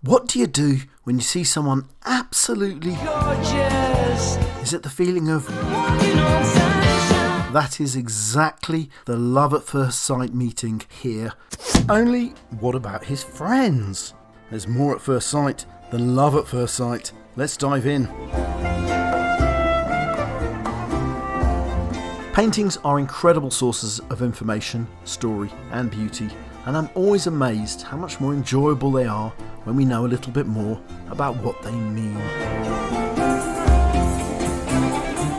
What do you do when you see someone absolutely gorgeous? Is it the feeling of walking on sunshine? That is exactly the love at first sight meeting here. Only, what about his friends? There's more at first sight than love at first sight. Let's dive in. Paintings are incredible sources of information, story and beauty, and I'm always amazed how much more enjoyable they are when we know a little bit more about what they mean.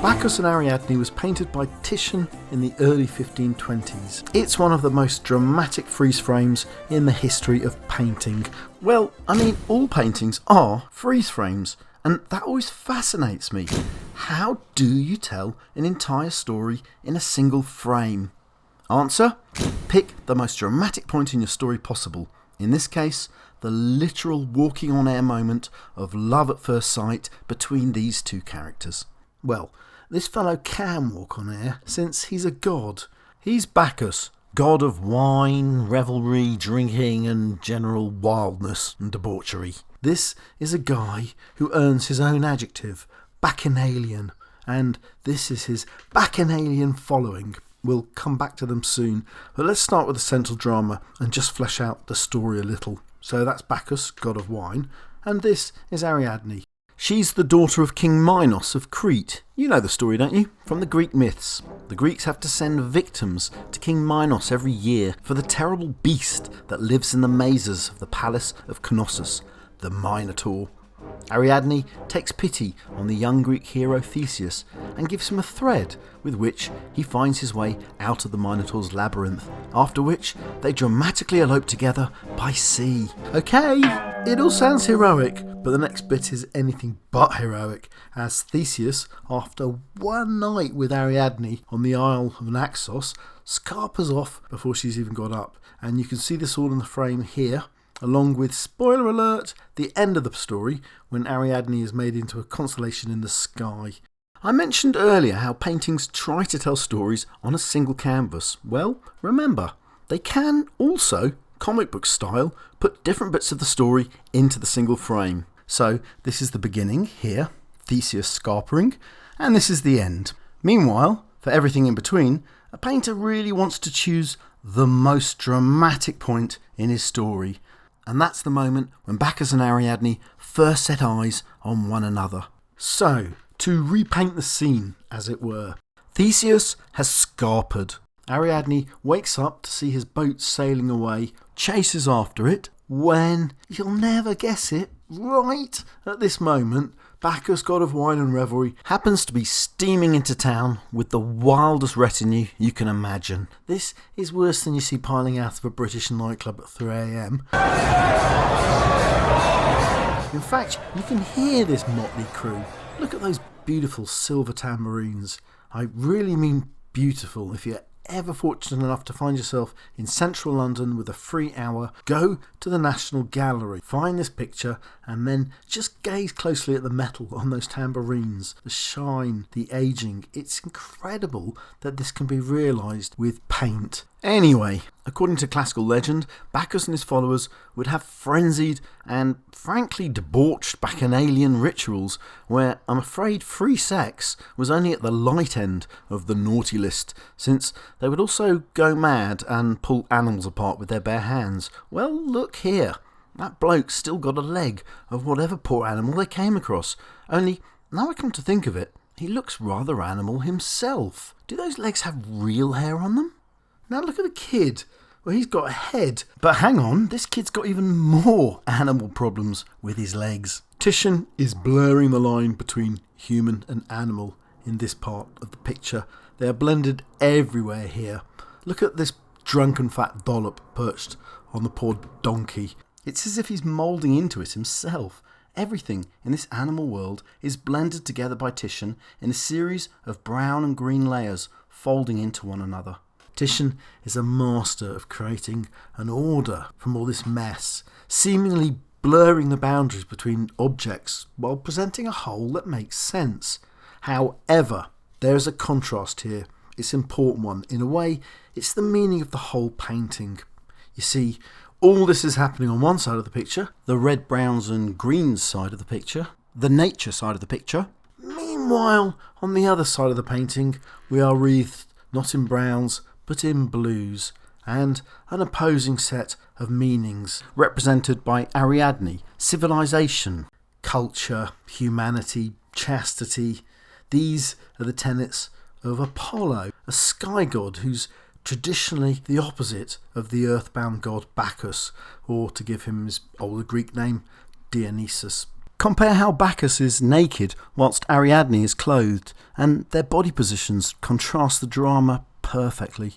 Bacchus and Ariadne was painted by Titian in the early 1520s. It's one of the most dramatic freeze frames in the history of painting. Well, I mean, all paintings are freeze frames, and that always fascinates me. How do you tell an entire story in a single frame? Answer: pick the most dramatic point in your story possible. In this case, the literal walking on air moment of love at first sight between these two characters. Well, this fellow can walk on air since he's a god. He's Bacchus, god of wine, revelry, drinking and general wildness and debauchery. This is a guy who earns his own adjective, Bacchanalian, and this is his Bacchanalian following. We'll come back to them soon, but let's start with the central drama and just flesh out the story a little. So that's Bacchus, god of wine, and this is Ariadne. She's the daughter of King Minos of Crete. You know the story, don't you? From the Greek myths. The Greeks have to send victims to King Minos every year for the terrible beast that lives in the mazes of the palace of Knossos, the Minotaur. Ariadne takes pity on the young Greek hero Thesis and gives him a thread with which he finds his way out of the Minotaur's labyrinth, after which they dramatically elope together by sea. Okay, it all sounds heroic, but the next bit is anything but heroic, as Theseus, after one night with Ariadne on the Isle of Naxos, scarpers off before she's even got up, and you can see this all in the frame here, along with, spoiler alert, the end of the story when Ariadne is made into a constellation in the sky. I mentioned earlier how paintings try to tell stories on a single canvas. Well, remember, they can also, comic book style, put different bits of the story into the single frame. So this is the beginning here, Theseus scarpering, and this is the end. Meanwhile, for everything in between, a painter really wants to choose the most dramatic point in his story. And that's the moment when Bacchus and Ariadne first set eyes on one another. So, to repaint the scene, as it were, Theseus has scarpered. Ariadne wakes up to see his boat sailing away, chases after it, when, you'll never guess it, right at this moment, Bacchus, god of wine and revelry, happens to be steaming into town with the wildest retinue you can imagine. This is worse than you see piling out of a British nightclub at 3 a.m. In fact, you can hear this motley crew. Look at those beautiful silver tambourines. I really mean beautiful. If you're ever fortunate enough to find yourself in central London with a free hour, go to the National Gallery, find this picture and then just gaze closely at the metal on those tambourines, the shine, the aging. It's incredible that this can be realised with paint. Anyway, according to classical legend, Bacchus and his followers would have frenzied and frankly debauched bacchanalian rituals where I'm afraid free sex was only at the light end of the naughty list, since they would also go mad and pull animals apart with their bare hands. Well, look here. That bloke's still got a leg of whatever poor animal they came across. Only, now I come to think of it, he looks rather animal himself. Do those legs have real hair on them? Now look at the kid. Well, he's got a head. But hang on, this kid's got even more animal problems with his legs. Titian is blurring the line between human and animal in this part of the picture. They are blended everywhere here. Look at this drunken fat dollop perched on the poor donkey. It's as if he's moulding into it himself. Everything in this animal world is blended together by Titian in a series of brown and green layers folding into one another. Titian is a master of creating an order from all this mess, seemingly blurring the boundaries between objects while presenting a whole that makes sense. However, there is a contrast here. It's an important one. In a way, it's the meaning of the whole painting. You see, All this is happening on one side of the picture, the red, browns and greens side of the picture, the nature side of the picture. Meanwhile, on the other side of the painting, we are wreathed not in browns, but in blues, and an opposing set of meanings represented by Ariadne, civilization, culture, humanity, chastity. These are the tenets of Apollo, a sky god who's traditionally the opposite of the earthbound god Bacchus, or to give him his older Greek name, Dionysus. Compare how Bacchus is naked whilst Ariadne is clothed, and their body positions contrast the drama perfectly.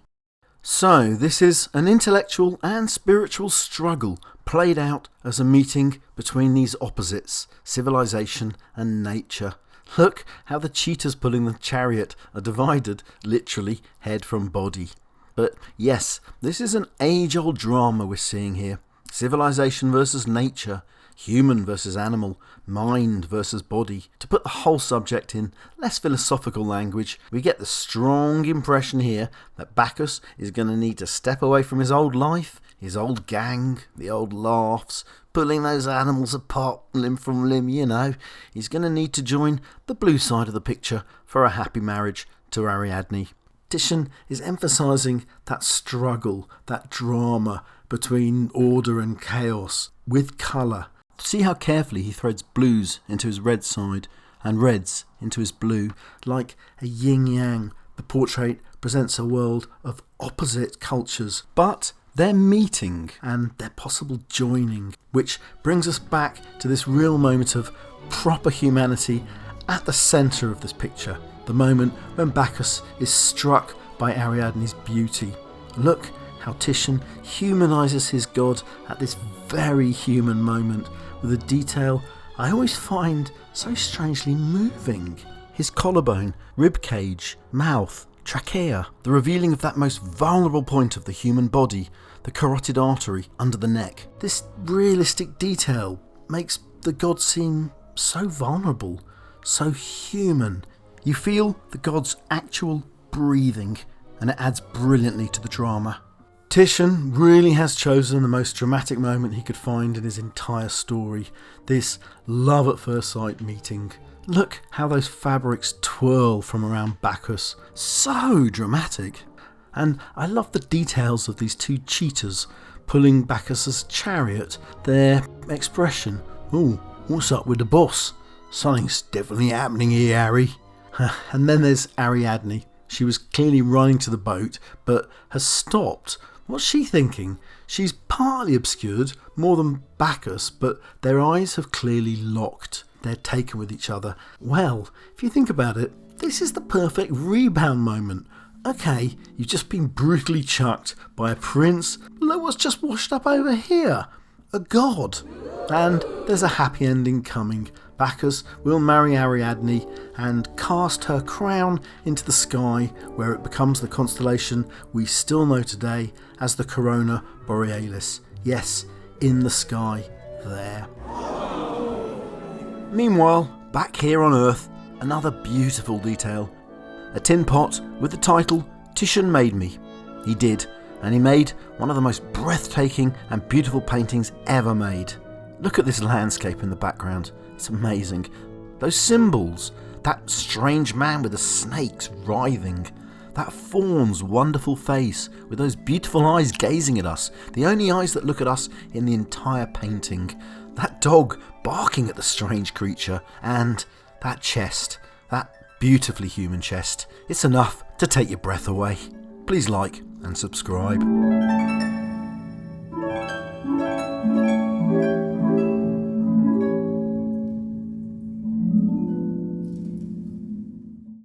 So, this is an intellectual and spiritual struggle played out as a meeting between these opposites, civilization and nature. Look how the cheetahs pulling the chariot are divided, literally, head from body. But yes, this is an age-old drama we're seeing here. Civilization versus nature, human versus animal, mind versus body. To put the whole subject in less philosophical language, we get the strong impression here that Bacchus is going to need to step away from his old life, his old gang, the old laughs, pulling those animals apart limb from limb, you know. He's going to need to join the blue side of the picture for a happy marriage to Ariadne. Titian is emphasising that struggle, that drama between order and chaos with colour. See how carefully he threads blues into his red side and reds into his blue. Like a yin-yang, the portrait presents a world of opposite cultures, but they're meeting and they're possible joining, which brings us back to this real moment of proper humanity at the centre of this picture. The moment when Bacchus is struck by Ariadne's beauty. Look how Titian humanises his god at this very human moment with a detail I always find so strangely moving. His collarbone, rib cage, mouth, trachea, the revealing of that most vulnerable point of the human body, the carotid artery under the neck. This realistic detail makes the god seem so vulnerable, so human. You feel the god's actual breathing, and it adds brilliantly to the drama. Titian really has chosen the most dramatic moment he could find in his entire story, this love at first sight meeting. Look how those fabrics twirl from around Bacchus, so dramatic. And I love the details of these two cheetahs pulling Bacchus's chariot, their expression. "Ooh, what's up with the boss? Something's definitely happening here, Harry." And then there's Ariadne. She was clearly running to the boat, but has stopped. What's she thinking? She's partly obscured, more than Bacchus, but their eyes have clearly locked. They're taken with each other. Well, if you think about it, this is the perfect rebound moment. Okay, you've just been brutally chucked by a prince. Look what's just washed up over here. A god. And there's a happy ending coming. Bacchus will marry Ariadne and cast her crown into the sky, where it becomes the constellation we still know today as the Corona Borealis. Yes, in the sky there. Meanwhile, back here on Earth, another beautiful detail. A tin pot with the title "Titian Made Me." He did, and he made one of the most breathtaking and beautiful paintings ever made. Look at this landscape in the background. It's amazing. Those symbols, that strange man with the snakes writhing, that fawn's wonderful face with those beautiful eyes gazing at us, the only eyes that look at us in the entire painting, that dog barking at the strange creature, and that chest, that beautifully human chest. It's enough to take your breath away. Please like and subscribe.